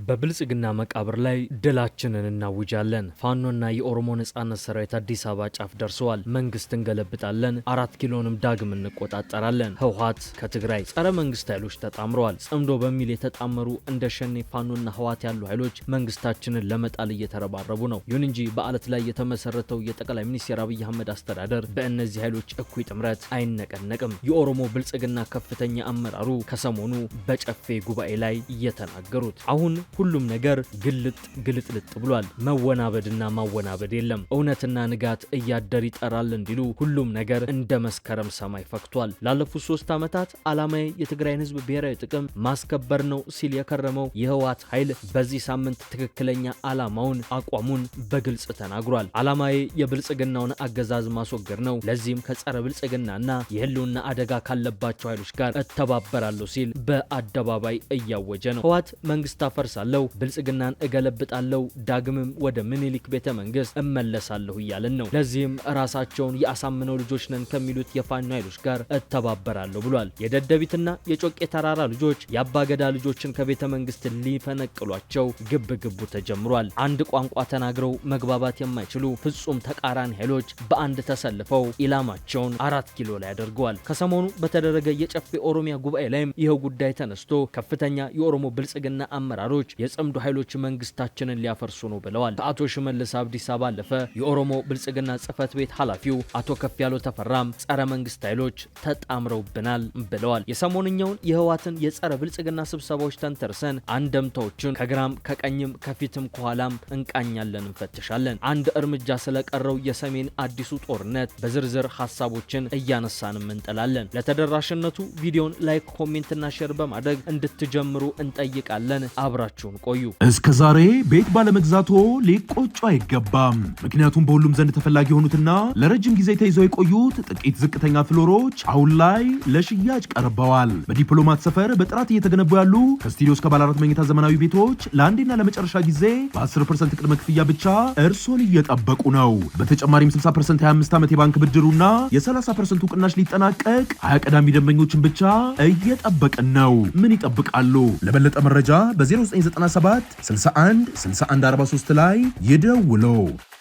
በብልጽግና መቃብር ላይ ድላችንን እናውጃለን። ፋኖና የኦሮሞ ነጻነት ሰራዊት አዲስ አበባ ጫፍ ደርሰዋል። መንግስት እንገለብጣለን፣ 4 ኪሎንም ዳግም እንቆጣጠራለን። ህወሓት ከትግራይ ጸረ መንግስት ኃይሎች ተጣምረዋል። ጽምዶ በሚል የተጣመሩ እንደ ሸኔ ፋኖና ህወሓት ያሉ ኃይሎች መንግስታችንን ለመጣል እየተረባረቡ ነው። ይሁን እንጂ በአለት ላይ የተመሰረተው የጠቅላይ ሚኒስትር አብይ አህመድ አስተዳደር በእነዚህ ኃይሎች እኩይ ጥምረት አይነቀነቅም። የኦሮሞ ብልጽግና ከፍተኛ አመራሩ ከሰሞኑ በጨፌ ጉባኤ ላይ እየተናገሩት አሁን ሁሉም ነገር ግልጥልጥ ብሏል። መወናበድና ማወናበድ የለም። እውነትና ንጋት እያደር ይጠራል እንዲሉ ሁሉም ነገር እንደ መስከረም ሰማይ ፈክቷል። ላለፉት 3 ዓመታት ዓላማዬ የትግራይን ህዝብ ብሔራዊ ጥቅም ማስከበር ነው ሲል የከረመው የህወሓት ኃይል በዚህ ሳምንት ትክክለኛ ዓላማውን አቋሙን በግልጽ ተናግሯል። ዓላማዬ የብልጽግናውን አገዛዝ ማስወገድ ነው። ለዚህም ከጸረ ብልጽግናና የህልውና አደጋ ካለባቸው ኃይሎች ጋር እተባበራለሁ ሲል በአደባባይ እያወጀ ነው። ህወሓት መንግስት አፈርሳለሁ፣ ብልጽግናን እገለብጣለሁ፣ ዳግምም ወደ ምኒልክ ቤተ መንግስት እመለሳለሁ እያለን ነው። ለዚህም ራሳቸውን የአሳምነው ልጆች ነን ከሚሉት የፋኖ ኃይሎች ጋር እተባበራለሁ ብሏል። የደደቢትና የጮቄ ተራራ ልጆች የአባገዳ ልጆችን ከቤተ መንግስት ሊፈነቅሏቸው ግብግቡ ተጀምሯል። አንድ ቋንቋ ተናግረው መግባባት የማይችሉ ፍጹም ተቃራኒ ኃይሎች በአንድ ተሰልፈው ኢላማቸውን 4 ኪሎ ላይ አድርገዋል። ከሰሞኑ በተደረገ የጨፌ ኦሮሚያ ጉባኤ ላይም ይኸው ጉዳይ ተነስቶ ከፍተኛ የኦሮሞ ብልጽግና አመራሮች የጽምዶ ኃይሎች መንግስታችንን ሊያፈርሱ ነው ብለዋል። ከአቶ ሽመልስ አብዲሳ ባለፈ የኦሮሞ ብልጽግና ጽህፈት ቤት ኃላፊው አቶ ከፍያለው ተፈራም ጸረ መንግስት ኃይሎች ተጣምረውብናል ብለዋል። የሰሞንኛውን የህወሓትን የጸረ ብልጽግና ስብሰባዎች ተንተርሰን አንደምታዎችን ከግራም ከቀኝም ከፊትም ከኋላም እንቃኛለን፣ እንፈትሻለን። አንድ እርምጃ ስለቀረው የሰሜን አዲሱ ጦርነት በዝርዝር ሀሳቦችን እያነሳንም እንጥላለን። ለተደራሽነቱ ቪዲዮን ላይክ፣ ኮሜንትና ሼር በማድረግ እንድትጀምሩ እንጠይቃለን። አብራችሁን ቆዩ። እስከ ዛሬ ቤት ባለመግዛቶ ሊቆጩ አይገባም። ምክንያቱም በሁሉም ዘንድ ተፈላጊ የሆኑትና ለረጅም ጊዜ ተይዘው የቆዩት ጥቂት ዝቅተኛ ፍሎሮች አሁን ላይ ለሽያጭ ቀርበዋል። በዲፕሎማት ሰፈር በጥራት እየተገነቡ ያሉ ከስቱዲዮ እስከ ባለ 4 መኝታ ዘመናዊ ቤቶች ለአንዴና ለመጨረሻ ጊዜ በ10% ቅድመ ክፍያ ብቻ እርሶን እየጠበቁ ነው። በተጨማሪም 60% 25 ዓመት የባንክ ብድሩና የ30% ቅናሽ ሊጠናቀቅ 20 ቀዳሚ ደንበኞችን ብቻ እየጠበቅን ነው። ምን ይጠብቃሉ? ለበለጠ መረጃ በ0997 61 61 43 ላይ ይደውሉ።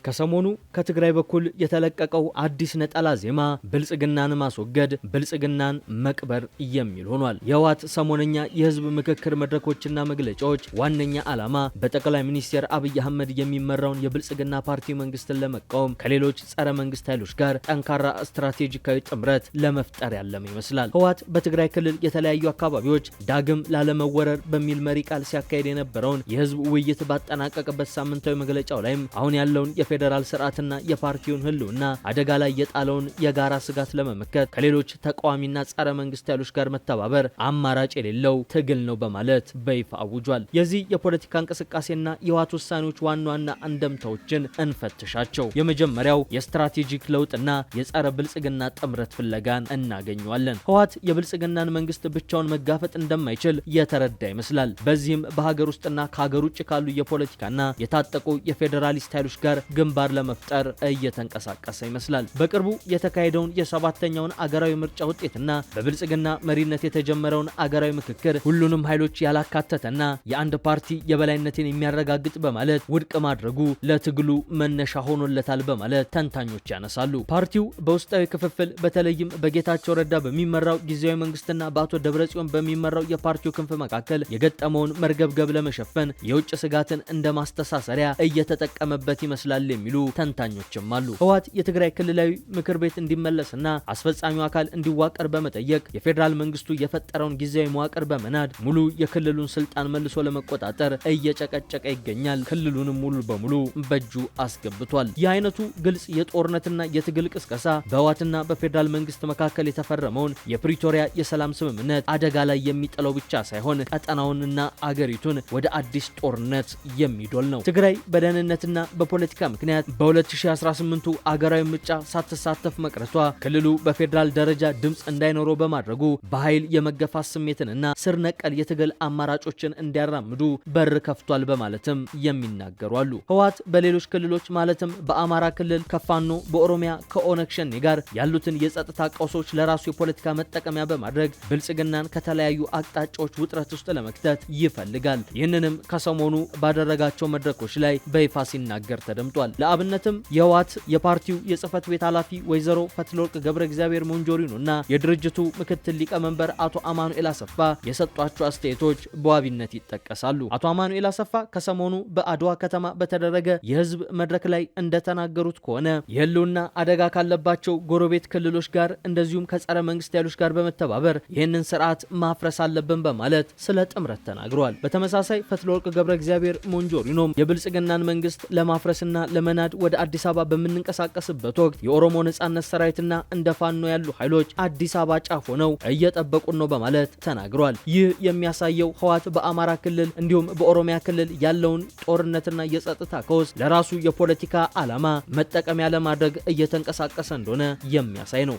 ከሰሞኑ ከትግራይ በኩል የተለቀቀው አዲስ ነጠላ ዜማ ብልጽግናን ማስወገድ፣ ብልጽግናን መቅበር የሚል ሆኗል። የህወሓት ሰሞነኛ የህዝብ ምክክር መድረኮችና መግለጫዎች ዋነኛ ዓላማ በጠቅላይ ሚኒስትር አብይ አህመድ የሚመራውን የብልጽግና ፓርቲ መንግስትን ለመቃወም ከሌሎች ጸረ መንግስት ኃይሎች ጋር ጠንካራ ስትራቴጂካዊ ጥምረት ለመፍጠር ያለም ይመስላል። ህወሓት በትግራይ ክልል የተለያዩ አካባቢዎች ዳግም ላለመወረር በሚል መሪ ቃል ሲያካሄድ የነበረውን የህዝብ ውይይት ባጠናቀቅበት ሳምንታዊ መግለጫው ላይም አሁን ያለውን የፌዴራል ስርዓትና የፓርቲውን ህልውና አደጋ ላይ የጣለውን የጋራ ስጋት ለመመከት ከሌሎች ተቃዋሚና ጸረ መንግስት ኃይሎች ጋር መተባበር አማራጭ የሌለው ትግል ነው በማለት በይፋ አውጇል። የዚህ የፖለቲካ እንቅስቃሴና የህወሓት ውሳኔዎች ዋና ዋና አንደምታዎችን እንፈትሻቸው። የመጀመሪያው የስትራቴጂክ ለውጥና የጸረ ብልጽግና ጥምረት ፍለጋን እናገኘዋለን። ህወሓት የብልጽግናን መንግስት ብቻውን መጋፈጥ እንደማይችል የተረዳ ይመስላል። በዚህም በሀገር ውስጥና ከሀገር ውጭ ካሉ የፖለቲካና የታጠቁ የፌዴራሊስት ኃይሎች ጋር ግንባር ለመፍጠር እየተንቀሳቀሰ ይመስላል። በቅርቡ የተካሄደውን የ7ኛውን አገራዊ ምርጫ ውጤትና በብልጽግና መሪነት የተጀመረውን አገራዊ ምክክር ሁሉንም ኃይሎች ያላካተተና የአንድ ፓርቲ የበላይነትን የሚያረጋግጥ በማለት ውድቅ ማድረጉ ለትግሉ መነሻ ሆኖለታል በማለት ተንታኞች ያነሳሉ። ፓርቲው በውስጣዊ ክፍፍል በተለይም በጌታቸው ረዳ በሚመራው ጊዜያዊ መንግስትና በአቶ ደብረጽዮን በሚመራው የፓርቲው ክንፍ መካከል የገጠመውን መርገብገብ ለመሸፈን የውጭ ስጋትን እንደ ማስተሳሰሪያ እየተጠቀመበት ይመስላል የሚሉ ተንታኞችም አሉ። ህወሓት የትግራይ ክልላዊ ምክር ቤት እንዲመለስና አስፈጻሚው አካል እንዲዋቀር በመጠየቅ የፌዴራል መንግስቱ የፈጠረውን ጊዜያዊ መዋቅር በመናድ ሙሉ የክልሉን ስልጣን መልሶ ለመቆጣጠር እየጨቀጨቀ ይገኛል። ክልሉንም ሙሉ በሙሉ በእጁ አስገብቷል። ይህ አይነቱ ግልጽ የጦርነትና የትግል ቅስቀሳ በህወሓትና በፌዴራል መንግስት መካከል የተፈረመውን የፕሪቶሪያ የሰላም ስምምነት አደጋ ላይ የሚጥለው ብቻ ሳይሆን ቀጠናውንና አገሪቱን ወደ አዲስ ጦርነት የሚዶል ነው። ትግራይ በደህንነትና በፖለቲካ ምክንያት በ2018ቱ አገራዊ ምርጫ ሳትሳተፍ መቅረቷ ክልሉ በፌዴራል ደረጃ ድምጽ እንዳይኖረው በማድረጉ በኃይል የመገፋት ስሜትንና ስር ነቀል የትግል አማራጮችን እንዲያራምዱ በር ከፍቷል በማለትም የሚናገሩ አሉ። ህወሓት በሌሎች ክልሎች ማለትም በአማራ ክልል ከፋኖ፣ በኦሮሚያ ከኦነግ ሸኔ ጋር ያሉትን የጸጥታ ቀውሶች ለራሱ የፖለቲካ መጠቀሚያ በማድረግ ብልጽግናን ከተለያዩ አቅጣጫዎች ውጥረት ውስጥ ለመክተት ይፈልጋል። ይህንንም ከሰሞኑ ባደረጋቸው መድረኮች ላይ በይፋ ሲናገር ተደምጧል። ለአብነትም የህወሓት የፓርቲው የጽህፈት ቤት ኃላፊ ወይዘሮ ፈትለወርቅ ገብረ እግዚአብሔር ሞንጆሪኖ እና የድርጅቱ ምክትል ሊቀመንበር አቶ አማኑኤል አሰፋ የሰጧቸው አስተያየቶች በዋቢነት ይጠቀሳሉ። አቶ አማኑኤል አሰፋ ከሰሞኑ በአድዋ ከተማ በተደረገ የህዝብ መድረክ ላይ እንደተናገሩት ከሆነ የህልውና አደጋ ካለባቸው ጎረቤት ክልሎች ጋር እንደዚሁም ከጸረ መንግስት ኃይሎች ጋር በመተባበር ይህንን ስርዓት ማፍረስ አለብን በማለት ስለ ጥምረት ተናግረዋል። በተመሳሳይ ፈትለወርቅ ገብረ እግዚአብሔር ሞንጆሪኖም የብልጽግናን መንግስት ለማፍረስና ለመናድ ወደ አዲስ አበባ በምንንቀሳቀስበት ወቅት የኦሮሞ ነጻነት ሰራዊትና እንደ ፋኖ ያሉ ኃይሎች አዲስ አበባ ጫፍ ሆነው እየጠበቁን ነው በማለት ተናግረዋል። ይህ የሚያሳየው ህወሓት በአማራ ክልል እንዲሁም በኦሮሚያ ክልል ያለውን ጦርነትና የጸጥታ ቀውስ ለራሱ የፖለቲካ ዓላማ መጠቀሚያ ለማድረግ እየተንቀሳቀሰ እንደሆነ የሚያሳይ ነው።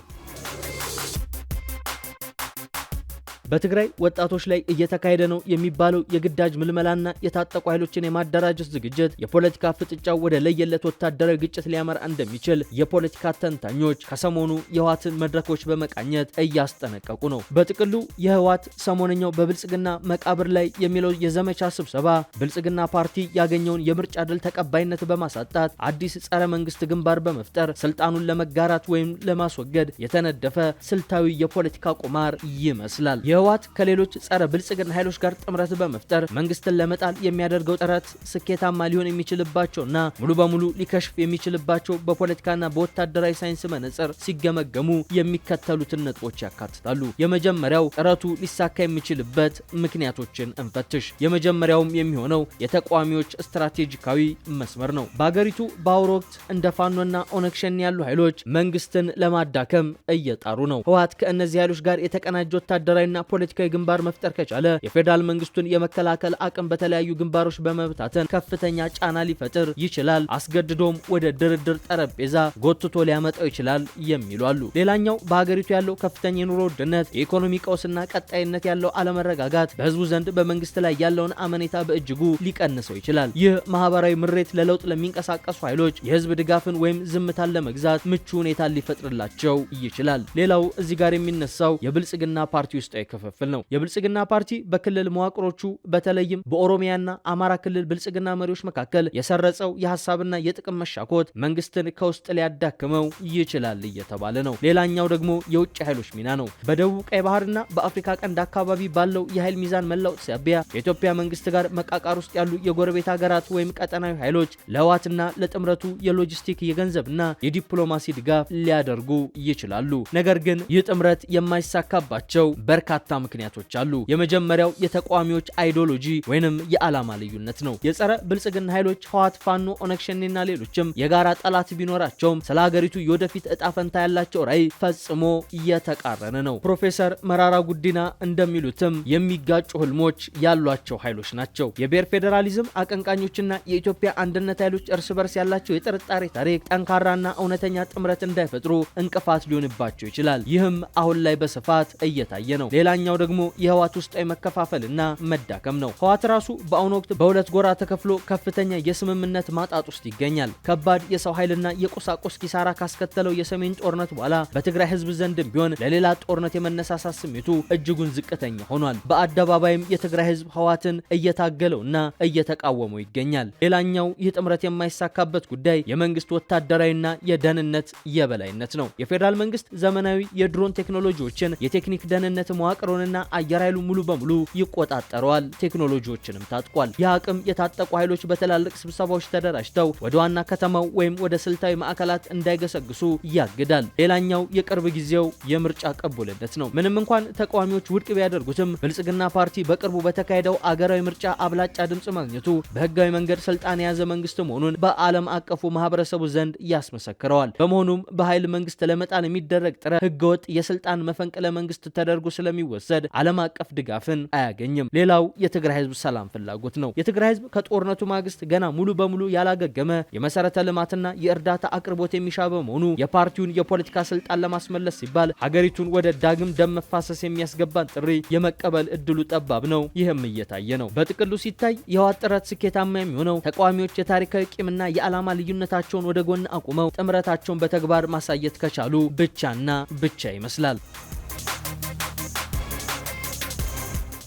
በትግራይ ወጣቶች ላይ እየተካሄደ ነው የሚባለው የግዳጅ ምልመላና የታጠቁ ኃይሎችን የማደራጀት ዝግጅት የፖለቲካ ፍጥጫው ወደ ለየለት ወታደራዊ ግጭት ሊያመራ እንደሚችል የፖለቲካ ተንታኞች ከሰሞኑ የህወሓትን መድረኮች በመቃኘት እያስጠነቀቁ ነው። በጥቅሉ የህወሓት ሰሞነኛው በብልጽግና መቃብር ላይ የሚለው የዘመቻ ስብሰባ ብልጽግና ፓርቲ ያገኘውን የምርጫ ድል ተቀባይነት በማሳጣት አዲስ ጸረ መንግስት ግንባር በመፍጠር ስልጣኑን ለመጋራት ወይም ለማስወገድ የተነደፈ ስልታዊ የፖለቲካ ቁማር ይመስላል። ህወሓት ከሌሎች ጸረ ብልጽግና ኃይሎች ጋር ጥምረት በመፍጠር መንግስትን ለመጣል የሚያደርገው ጥረት ስኬታማ ሊሆን የሚችልባቸውና ሙሉ በሙሉ ሊከሽፍ የሚችልባቸው በፖለቲካና በወታደራዊ ሳይንስ መነጽር ሲገመገሙ የሚከተሉትን ነጥቦች ያካትታሉ። የመጀመሪያው ጥረቱ ሊሳካ የሚችልበት ምክንያቶችን እንፈትሽ። የመጀመሪያውም የሚሆነው የተቃዋሚዎች ስትራቴጂካዊ መስመር ነው። በአገሪቱ በአሁኑ ወቅት እንደ ፋኖና ኦነግ ሸኔ ያሉ ኃይሎች መንግስትን ለማዳከም እየጣሩ ነው። ህወሓት ከእነዚህ ኃይሎች ጋር የተቀናጀ ወታደራዊና ፖለቲካዊ ግንባር መፍጠር ከቻለ የፌዴራል መንግስቱን የመከላከል አቅም በተለያዩ ግንባሮች በመብታተን ከፍተኛ ጫና ሊፈጥር ይችላል፣ አስገድዶም ወደ ድርድር ጠረጴዛ ጎትቶ ሊያመጣው ይችላል የሚሉ አሉ። ሌላኛው በሀገሪቱ ያለው ከፍተኛ የኑሮ ውድነት፣ የኢኮኖሚ ቀውስና ቀጣይነት ያለው አለመረጋጋት በህዝቡ ዘንድ በመንግስት ላይ ያለውን አመኔታ በእጅጉ ሊቀንሰው ይችላል። ይህ ማህበራዊ ምሬት ለለውጥ ለሚንቀሳቀሱ ኃይሎች የህዝብ ድጋፍን ወይም ዝምታን ለመግዛት ምቹ ሁኔታን ሊፈጥርላቸው ይችላል። ሌላው እዚህ ጋር የሚነሳው የብልጽግና ፓርቲ ውስጥ ክፍፍል ነው። የብልጽግና ፓርቲ በክልል መዋቅሮቹ በተለይም በኦሮሚያና አማራ ክልል ብልጽግና መሪዎች መካከል የሰረጸው የሐሳብና የጥቅም መሻኮት መንግስትን ከውስጥ ሊያዳክመው ይችላል እየተባለ ነው። ሌላኛው ደግሞ የውጭ ኃይሎች ሚና ነው። በደቡብ ቀይ ባህርና በአፍሪካ ቀንድ አካባቢ ባለው የኃይል ሚዛን መለወጥ ሳቢያ ከኢትዮጵያ መንግስት ጋር መቃቃር ውስጥ ያሉ የጎረቤት ሀገራት ወይም ቀጠናዊ ኃይሎች ለህወሓትና ለጥምረቱ የሎጂስቲክ የገንዘብና የዲፕሎማሲ ድጋፍ ሊያደርጉ ይችላሉ። ነገር ግን ይህ ጥምረት የማይሳካባቸው በርካታ ምክንያቶች አሉ። የመጀመሪያው የተቃዋሚዎች አይዲዮሎጂ ወይንም የዓላማ ልዩነት ነው። የጸረ ብልጽግና ኃይሎች ህወሓት፣ ፋኖ፣ ኦነግ ሸኔና ሌሎችም የጋራ ጠላት ቢኖራቸውም ስለ ሀገሪቱ የወደፊት እጣ ፈንታ ያላቸው ራዕይ ፈጽሞ እየተቃረነ ነው። ፕሮፌሰር መራራ ጉዲና እንደሚሉትም የሚጋጩ ህልሞች ያሏቸው ኃይሎች ናቸው። የብሔር ፌዴራሊዝም አቀንቃኞችና የኢትዮጵያ አንድነት ኃይሎች እርስ በርስ ያላቸው የጥርጣሬ ታሪክ ጠንካራና እውነተኛ ጥምረት እንዳይፈጥሩ እንቅፋት ሊሆንባቸው ይችላል። ይህም አሁን ላይ በስፋት እየታየ ነው። ሌላኛው ደግሞ የህወሓት ውስጣዊ መከፋፈልና መዳከም ነው። ህወሓት ራሱ በአሁኑ ወቅት በሁለት ጎራ ተከፍሎ ከፍተኛ የስምምነት ማጣት ውስጥ ይገኛል። ከባድ የሰው ኃይልና የቁሳቁስ ኪሳራ ካስከተለው የሰሜን ጦርነት በኋላ በትግራይ ህዝብ ዘንድም ቢሆን ለሌላ ጦርነት የመነሳሳት ስሜቱ እጅጉን ዝቅተኛ ሆኗል። በአደባባይም የትግራይ ህዝብ ህወሓትን እየታገለውና እየተቃወመው ይገኛል። ሌላኛው ይህ ጥምረት የማይሳካበት ጉዳይ የመንግስት ወታደራዊና የደህንነት የበላይነት ነው። የፌዴራል መንግስት ዘመናዊ የድሮን ቴክኖሎጂዎችን፣ የቴክኒክ ደህንነት መዋቅሩንና አየር ኃይሉ ሙሉ በሙሉ ይቆጣጠረዋል። ቴክኖሎጂዎችንም ታጥቋል። የአቅም የታጠቁ ኃይሎች በትላልቅ ስብሰባዎች ተደራጅተው ወደ ዋና ከተማው ወይም ወደ ስልታዊ ማዕከላት እንዳይገሰግሱ ያግዳል። ሌላኛው የቅርብ ጊዜው የምርጫ ቅቡልነት ነው። ምንም እንኳን ተቃዋሚዎች ውድቅ ቢያደርጉትም ብልጽግና ፓርቲ በቅርቡ በተካሄደው አገራዊ ምርጫ አብላጫ ድምጽ ማግኘቱ በህጋዊ መንገድ ስልጣን የያዘ መንግስት መሆኑን በዓለም አቀፉ ማህበረሰቡ ዘንድ ያስመሰክረዋል። በመሆኑም በኃይል መንግስት ለመጣል የሚደረግ ጥረት ህገወጥ የስልጣን መፈንቅለ መንግስት ተደርጎ ስለሚወሰድ ቢወሰድ ዓለም አቀፍ ድጋፍን አያገኝም። ሌላው የትግራይ ህዝብ ሰላም ፍላጎት ነው። የትግራይ ህዝብ ከጦርነቱ ማግስት ገና ሙሉ በሙሉ ያላገገመ የመሰረተ ልማትና የእርዳታ አቅርቦት የሚሻ በመሆኑ የፓርቲውን የፖለቲካ ስልጣን ለማስመለስ ሲባል ሀገሪቱን ወደ ዳግም ደም መፋሰስ የሚያስገባን ጥሪ የመቀበል እድሉ ጠባብ ነው። ይህም እየታየ ነው። በጥቅሉ ሲታይ የህወሓት ጥረት ስኬታማ የሚሆነው ተቃዋሚዎች የታሪካዊ ቂምና የዓላማ ልዩነታቸውን ወደ ጎን አቁመው ጥምረታቸውን በተግባር ማሳየት ከቻሉ ብቻና ብቻ ይመስላል።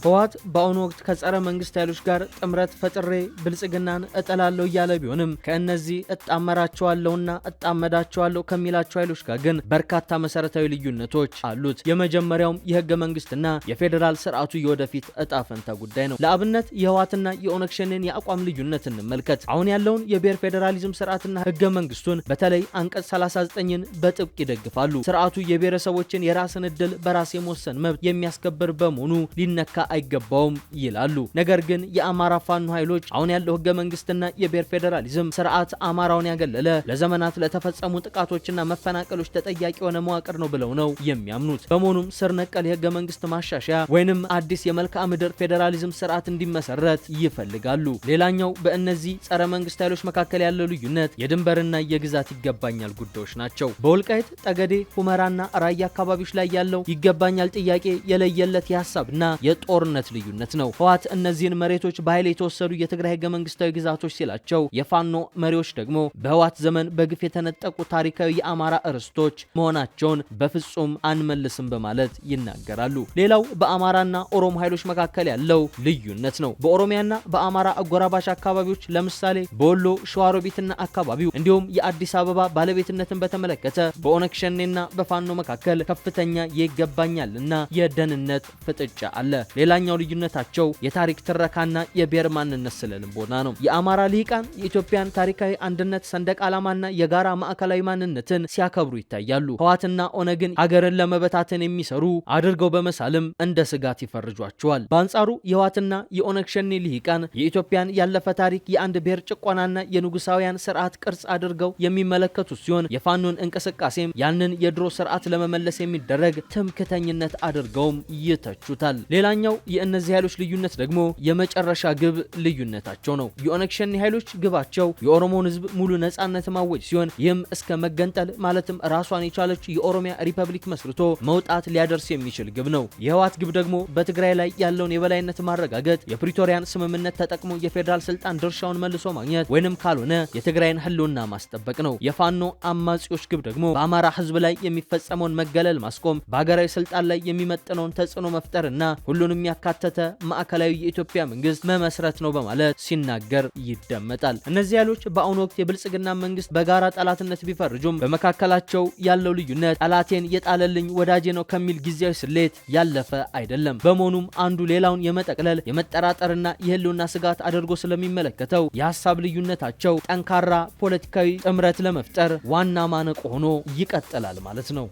ህወሓት በአሁኑ ወቅት ከጸረ መንግስት ኃይሎች ጋር ጥምረት ፈጥሬ ብልጽግናን እጠላለሁ እያለ ቢሆንም ከእነዚህ እጣመራቸዋለሁና እጣመዳቸዋለሁ ከሚላቸው ኃይሎች ጋር ግን በርካታ መሰረታዊ ልዩነቶች አሉት። የመጀመሪያውም የህገ መንግስትና የፌዴራል ስርዓቱ የወደፊት እጣ ፈንታ ጉዳይ ነው። ለአብነት የህወሓትና የኦነግ ሸኔን የአቋም ልዩነት እንመልከት። አሁን ያለውን የብሔር ፌዴራሊዝም ስርዓትና ህገ መንግስቱን በተለይ አንቀጽ 39ን በጥብቅ ይደግፋሉ። ስርዓቱ የብሔረሰቦችን የራስን እድል በራስ የመወሰን መብት የሚያስከብር በመሆኑ ሊነካ አይገባውም ይላሉ። ነገር ግን የአማራ ፋኖ ኃይሎች አሁን ያለው ህገ መንግስትና የብሔር ፌዴራሊዝም ስርዓት አማራውን ያገለለ ለዘመናት ለተፈጸሙ ጥቃቶችና መፈናቀሎች ተጠያቂ የሆነ መዋቅር ነው ብለው ነው የሚያምኑት። በመሆኑም ስር ነቀል የህገ መንግስት ማሻሻያ ወይንም አዲስ የመልክዓ ምድር ፌዴራሊዝም ስርዓት እንዲመሰረት ይፈልጋሉ። ሌላኛው በእነዚህ ጸረ መንግስት ኃይሎች መካከል ያለው ልዩነት የድንበርና የግዛት ይገባኛል ጉዳዮች ናቸው። በወልቃይት ጠገዴ፣ ሁመራና ራያ አካባቢዎች ላይ ያለው ይገባኛል ጥያቄ የለየለት የሀሳብና የጦርነት ልዩነት ነው። ህወሓት እነዚህን መሬቶች በኃይል የተወሰዱ የትግራይ ህገ መንግስታዊ ግዛቶች ሲላቸው፣ የፋኖ መሪዎች ደግሞ በህወሓት ዘመን በግፍ የተነጠቁ ታሪካዊ የአማራ እርስቶች መሆናቸውን በፍጹም አንመልስም በማለት ይናገራሉ። ሌላው በአማራና ኦሮሞ ኃይሎች መካከል ያለው ልዩነት ነው። በኦሮሚያና በአማራ አጎራባሽ አካባቢዎች ለምሳሌ በወሎ ሸዋሮቢትና አካባቢው እንዲሁም የአዲስ አበባ ባለቤትነትን በተመለከተ በኦነግ ሸኔና በፋኖ መካከል ከፍተኛ ይገባኛልና የደህንነት ፍጥጫ አለ። ሌላኛው ልዩነታቸው የታሪክ ትረካና የብሔር ማንነት ስለልቦና ነው። የአማራ ልሂቃን የኢትዮጵያን ታሪካዊ አንድነት፣ ሰንደቅ ዓላማና የጋራ ማዕከላዊ ማንነትን ሲያከብሩ ይታያሉ። ህወሓትና ኦነግን ሀገርን ለመበታተን የሚሰሩ አድርገው በመሳልም እንደ ስጋት ይፈርጇቸዋል። በአንጻሩ የህወሓትና የኦነግ ሸኔ ልሂቃን የኢትዮጵያን ያለፈ ታሪክ የአንድ ብሔር ጭቆናና የንጉሳውያን ስርዓት ቅርጽ አድርገው የሚመለከቱ ሲሆን የፋኖን እንቅስቃሴም ያንን የድሮ ስርዓት ለመመለስ የሚደረግ ትምክተኝነት አድርገውም ይተቹታል። ሌላኛው የእነዚህ ኃይሎች ልዩነት ደግሞ የመጨረሻ ግብ ልዩነታቸው ነው። የኦነግ ሸኔ ኃይሎች ግባቸው የኦሮሞን ህዝብ ሙሉ ነጻነት ማወጅ ሲሆን ይህም እስከ መገንጠል ማለትም ራሷን የቻለች የኦሮሚያ ሪፐብሊክ መስርቶ መውጣት ሊያደርስ የሚችል ግብ ነው። የህወሓት ግብ ደግሞ በትግራይ ላይ ያለውን የበላይነት ማረጋገጥ፣ የፕሪቶሪያን ስምምነት ተጠቅሞ የፌዴራል ስልጣን ድርሻውን መልሶ ማግኘት ወይንም ካልሆነ የትግራይን ህልውና ማስጠበቅ ነው። የፋኖ አማጺዎች ግብ ደግሞ በአማራ ህዝብ ላይ የሚፈጸመውን መገለል ማስቆም፣ በሀገራዊ ስልጣን ላይ የሚመጥነውን ተጽዕኖ መፍጠርና ሁሉንም ያካተተ ማዕከላዊ የኢትዮጵያ መንግስት መመስረት ነው በማለት ሲናገር ይደመጣል። እነዚህ ኃይሎች በአሁኑ ወቅት የብልጽግና መንግስት በጋራ ጠላትነት ቢፈርጁም በመካከላቸው ያለው ልዩነት ጠላቴን የጣለልኝ ወዳጄ ነው ከሚል ጊዜያዊ ስሌት ያለፈ አይደለም። በመሆኑም አንዱ ሌላውን የመጠቅለል የመጠራጠርና የህልውና ስጋት አድርጎ ስለሚመለከተው የሀሳብ ልዩነታቸው ጠንካራ ፖለቲካዊ ጥምረት ለመፍጠር ዋና ማነቆ ሆኖ ይቀጥላል ማለት ነው።